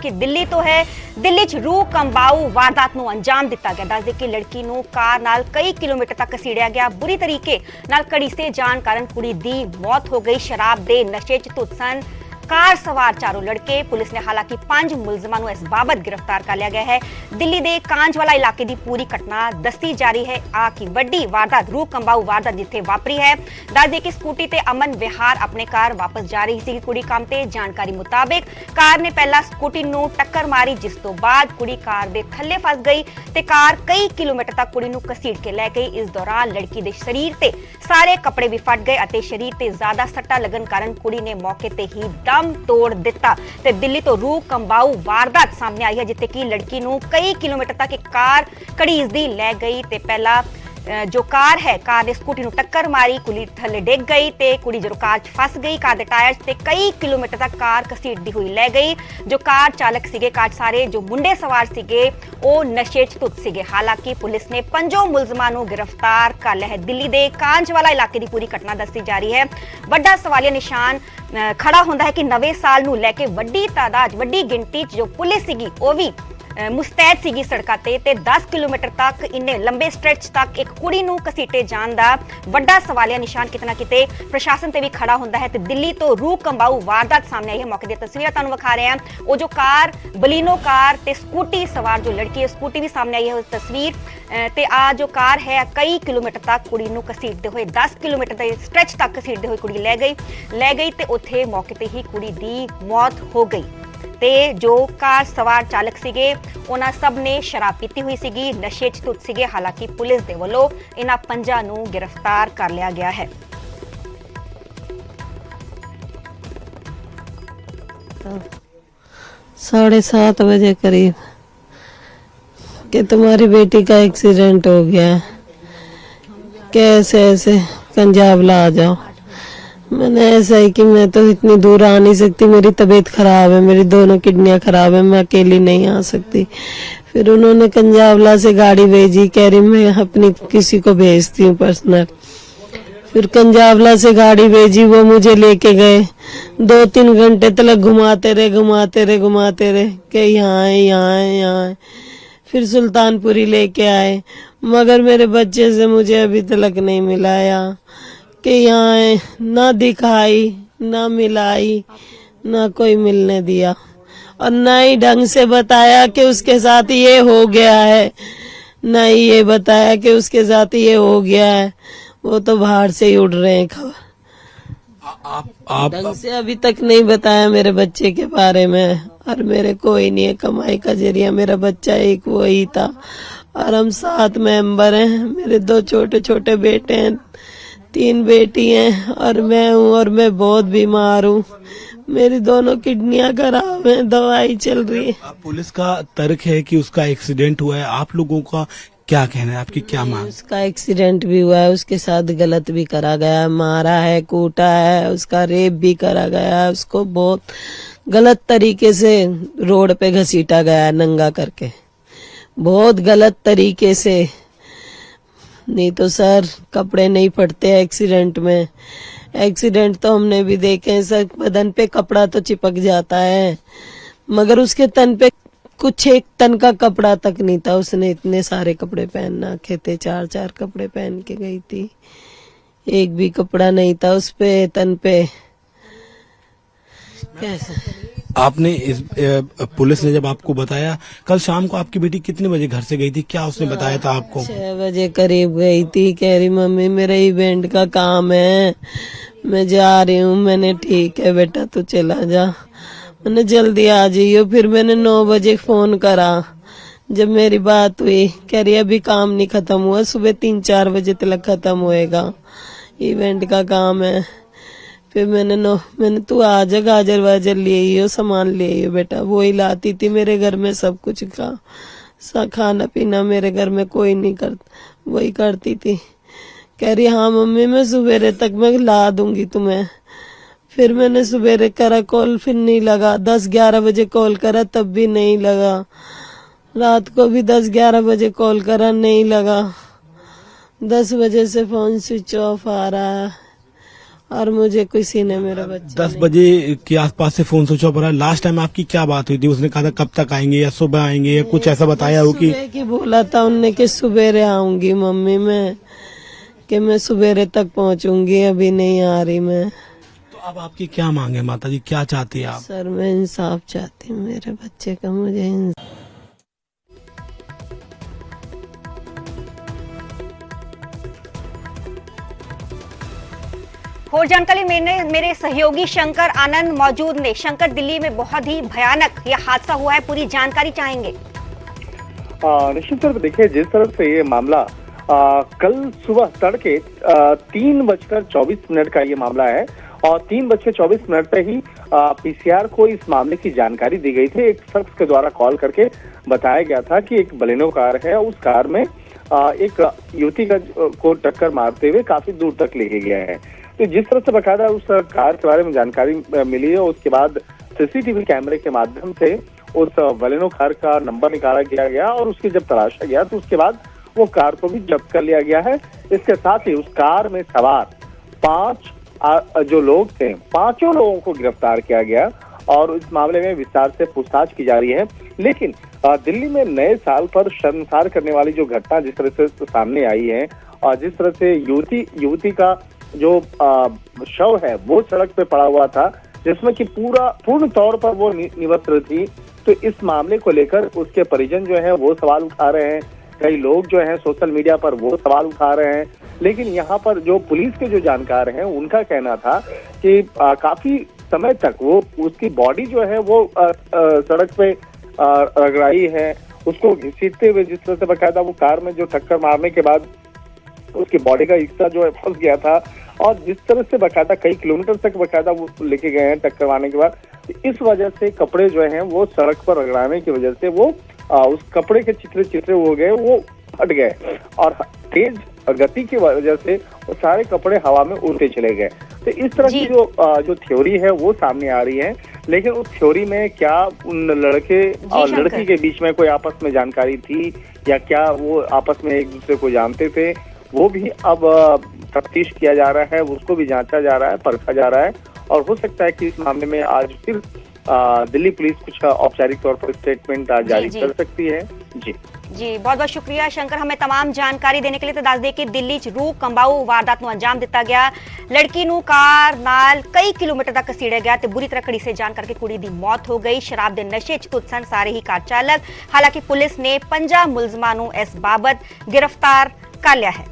कि दिल्ली तो है, दिल्ली च रूह कंबाऊ वारदात ਨੂੰ अंजाम दिता गया। दस दे कि लड़की ਨੂੰ कार नाल कई किलोमीटर तक घसीड़िया गया। बुरी तरीके नाल घड़ीसे जान कारण कुड़ी दी मौत हो गई। शराब दे नशे च धुत सन कार सवार चारों लड़के। पुलिस ने हालांकि 5 मुलजमान इस बाबत गिरफ्तार कर लिया गया है। दिल्ली के कांजवाला इलाके की पूरी घटना दसी जा रही है। आ की वड्डी वारदात रूह कंबाऊ वारदात जिथे वापरी है। दस दे कि स्कूटी ते अमन विहार अपने कार वापस जा रही सी कुड़ी काम ते। जानकारी मुताबिक कार ने पहला स्कूटी नूं टक्कर मारी, जिस तो बाद कुड़ी कार दे थल्ले फस गई ते कार कई किलोमीटर तक कुड़ी नूं घसीड़ के लै गई। इस दौरान लड़की दे शरीर ते सारे कपड़े भी फट गए अते शरीर ते ज्यादा सट्टा लगन कारण कुड़ी ने मौके ते ही दम तोड़ दिता। ते दिल्ली तो रूह कंबाऊ वारदात सामने आई है, जिथे कि लड़की नूं कई किलोमीटर तक एक कार घड़ीसदी लै गई ते पहला जो कार है, कार ने स्कूटी नूं टक्कर मारी, कुड़ी थल्ले डिग गई ते कुड़ी जो कार च फस गई। कार दे टायर ते कई किलोमीटर तक कार घसीटदी हुई लै गई। जो कार चालक सीगे, कार सारे जो मुंडे सवार सीगे ओ नशे च धुत सीगे। हालांकि पुलिस ने 5 मुलजमां नूं गिरफ्तार कर लिया है। दिल्ली दे कांजवाला इलाके की पूरी घटना दसी जा रही है। वड्डा सवालिया निशान खड़ा होंदा है कि नवे साल नूं लैके वड्डी तादाद वड्डी गिनती जो पुलिस सीगी ओ भी मुस्तैद सीगी सड़कां ते 10 किलोमीटर तक इन्ने लंबे स्ट्रेच तक एक कुड़ी नूं घसीटे जाण दा वड्डा सवालिया निशान किते ना किते प्रशासन ते भी खड़ा होंदा है। ते दिल्ली तो रूह कंबाऊ वारदात सामने आई है। मौके दी तस्वीरां तुहानूं विखा रहे हैं। वो जो कार बलीनो कार ते स्कूटी सवार जो लड़की है, स्कूटी भी सामने आई है उस तस्वीर ते आ जो कार है कई किलोमीटर तक कुड़ी नूं घसीटदे हुए 10 किलोमीटर दे स्ट्रेच तक घसीटदे हुए कुड़ी लै गई ते उत्थे मौके ते ही कुड़ी दी मौत हो गई। ते जो कार सवार चालक सीगे उन्हां सब ने शराब पीती हुई सीगी, नशे च धुत सीगे। हालांकि पुलिस दे वल्लों इन्हां 5 नूं गिरफ्तार कर लिया गया है। 7:30 बजे करीब कि तुम्हारी बेटी का एक्सीडेंट हो गया, कैसे ऐसे कंजावला आ जाओ। मैंने ऐसा ही कि मैं तो इतनी दूर आ नहीं सकती, मेरी तबीयत खराब है, मेरी दोनों किडनियां खराब है, मैं अकेली नहीं आ सकती। फिर उन्होंने कंजावला से गाड़ी भेजी, कह रही मैं अपनी किसी को भेजती हूँ पर्सनल। फिर कंजावला से गाड़ी भेजी, वो मुझे लेके गए। 2-3 घंटे तक घुमाते रहे कि यहाँ है। फिर सुल्तानपुरी लेके आए, मगर मेरे बच्चे से मुझे अभी तक नहीं मिलाया कि यहाँ है। ना दिखाई ना मिलाई, ना कोई मिलने दिया और ना ही ढंग से बताया कि उसके साथ ये हो गया है, ना ही ये बताया कि उसके साथ ये हो गया है। वो तो बाहर से ही उड़ रहे हैं खबर। आप ढंग से अभी तक नहीं बताया मेरे बच्चे के बारे में। और मेरे कोई नहीं है कमाई का जरिया, मेरा बच्चा एक वही था और हम 7 मेंबर हैं। मेरे 2 छोटे छोटे बेटे हैं, 3 बेटी हैं और मैं हूँ और मैं बहुत बीमार हूँ। मेरी दोनों किडनियां खराब हैं, दवाई चल रही है। पुलिस का तर्क है कि उसका एक्सीडेंट हुआ है, आप लोगों का क्या कहना है, आपकी क्या मांग? उसका एक्सीडेंट भी हुआ है, उसके साथ गलत भी करा गया, मारा है, कूटा है, उसका रेप भी करा गया है, उसको बहुत गलत तरीके से रोड पे घसीटा गया है, नंगा करके, बहुत गलत तरीके से। नहीं तो सर कपड़े नहीं फटते एक्सीडेंट में। एक्सीडेंट तो हमने भी देखे हैं सर, बदन पे कपड़ा तो चिपक जाता है मगर उसके तन पे कुछ 1 तन का कपड़ा तक नहीं था। उसने इतने सारे कपड़े पहन रखे थे, 4 कपड़े पहन के गई थी, एक भी कपड़ा नहीं था उस पे तन पे। कैसा आपने पुलिस ने जब आपको बताया, कल शाम को आपकी बेटी कितने बजे घर से गई थी, क्या उसने बताया था आपको? 6 बजे करीब गई थी। कह रही मम्मी मेरा इवेंट का काम है, मैं जा रही हूँ। मैंने ठीक है बेटा तू चला जा, मैंने जल्दी आ जाइयो। फिर मैंने 9 बजे फोन करा, जब मेरी बात हुई कह रही अभी काम नहीं खत्म हुआ, सुबह 3-4 बजे तक खत्म होएगा, इवेंट का काम है। फिर मैंने तू आ जा, गाजर वाजर ले आइयो, सामान ले आइयो बेटा। वो ही लाती थी मेरे घर में सब कुछ का खाना पीना मेरे घर में कोई नहीं करता, वही करती थी। कह रही हाँ मम्मी मैं सुबेरे तक मैं ला दूंगी तुम्हें। फिर मैंने सुबेरे करा कॉल, फिर नहीं लगा। 10-11 बजे कॉल करा तब भी नहीं लगा। रात को भी 10-11 बजे कॉल करा नहीं लगा। 10 बजे से फोन स्विच ऑफ आ रहा है और मुझे किसी ने मेरा बच्चा 10 बजे के आसपास से फोन स्विच ऑफ हो रहा है। लास्ट टाइम आपकी क्या बात हुई थी? उसने कहा था कब तक आएंगे या सुबह आएंगे या कुछ ऐसा बताया हो कि सुबह की बोला था उनने कि सुबेरे आऊंगी मम्मी, मैं कि मैं सुबेरे तक पहुंचूंगी, अभी नहीं आ रही मैं। तो अब आपकी क्या मांग है माता जी, क्या चाहती है आप? सर मैं इंसाफ चाहती हूँ मेरे बच्चे का, मुझे और जानकारी मेरे सहयोगी शंकर आनंद मौजूद ने। शंकर, दिल्ली में बहुत ही भयानक यह हादसा हुआ है, पूरी जानकारी चाहेंगे। निश्चित तौर पर देखिए, जिस तरह से ये मामला कल सुबह तड़के 3:24 का ये मामला है और 3:24 पे ही पीसीआर को इस मामले की जानकारी दी गई थी। एक शख्स के द्वारा कॉल करके बताया गया था कि एक बलेनो कार है, उस कार में एक युवती को टक्कर मारते हुए काफी दूर तक लेके गया है। तो जिस तरह से बकायदा उस कार के बारे में जानकारी मिली है, उसके बाद सीसीटीवी कैमरे के माध्यम से उस बलेनो कार का नंबर निकाला गया और उसकी जब तलाशा गया तो उसके बाद वो कार को भी जब्त कर लिया गया है। इसके साथ ही उस कार में सवार 5 जो लोग थे, 5 लोगों को गिरफ्तार किया गया और इस मामले में विस्तार से पूछताछ की जा रही है। लेकिन दिल्ली में नए साल पर शर्मसार करने वाली जो घटना जिस तरह से सामने आई है और जिस तरह से युवती का जो शव है वो सड़क पे पड़ा हुआ था, जिसमें कि पूर्ण तौर पर वो निवस्त्र थी, तो इस मामले को लेकर उसके परिजन जो है वो सवाल उठा रहे हैं। कई लोग जो हैं सोशल मीडिया पर वो सवाल उठा रहे हैं। लेकिन यहाँ पर जो पुलिस के जो जानकार हैं उनका कहना था कि काफी समय तक वो उसकी बॉडी जो है वो सड़क पे रगड़ाई है, उसको घसीटते हुए जिस तरह से बकायदा वो कार में जो टक्कर मारने के बाद उसकी बॉडी का हिस्सा जो है फंस गया था और जिस तरह से बकायदा कई किलोमीटर तक बकायदा वो लेके गए हैं टक्कर मारने के बाद, इस वजह से कपड़े जो हैं वो सड़क पर रगड़ाने की वजह से वो उस कपड़े के चित्रे हो गए, वो हट गए और तेज गति की वजह से वो सारे कपड़े हवा में उड़ते चले गए। तो इस तरह की जो थ्योरी है वो सामने आ रही है। लेकिन उस थ्योरी में क्या उन लड़के और लड़की के बीच में कोई आपस में जानकारी थी या क्या वो आपस में एक दूसरे को जानते थे, वो भी अब तफ्तीश किया जा रहा है, उसको भी जांचा जा रहा है, परखा जा रहा है और हो सकता है कि इस मामले में आज फिर दिल्ली पुलिस कुछ औपचारिक तौर पर स्टेटमेंट जारी कर सकती है। जी बहुत बहुत शुक्रिया शंकर, हमें तमाम जानकारी देने के लिए। तो दस दे कि दिल्ली च रूह कंबाऊ वारदात ਨੂੰ अंजाम दिता गया। लड़की ਨੂੰ ਕਾਰ ਨਾਲ ਕਈ ਕਿਲੋਮੀਟਰ ਤੱਕ ਘਸੀੜਿਆ ਗਿਆ ਤੇ ਬੁਰੀ ਤਰ੍ਹਾਂ ਘੜੀਸੇ ਜਾਣ ਕਰਕੇ ਕੁੜੀ ਦੀ ਮੌਤ ਹੋ ਗਈ। ਸ਼ਰਾਬ ਦੇ ਨਸ਼ੇ 'ਚ ਧੁੱਤ ਸਨ ਸਾਰੇ ਹੀ ਕਾਰ ਚਾਲਕ। ਹਾਲਾਂਕਿ ਪੁਲਿਸ ਨੇ 50 ਮੁਲਜ਼ਮਾਂ ਨੂੰ ਇਸ ਬਾਬਤ गिरफ्तार कर लिया है।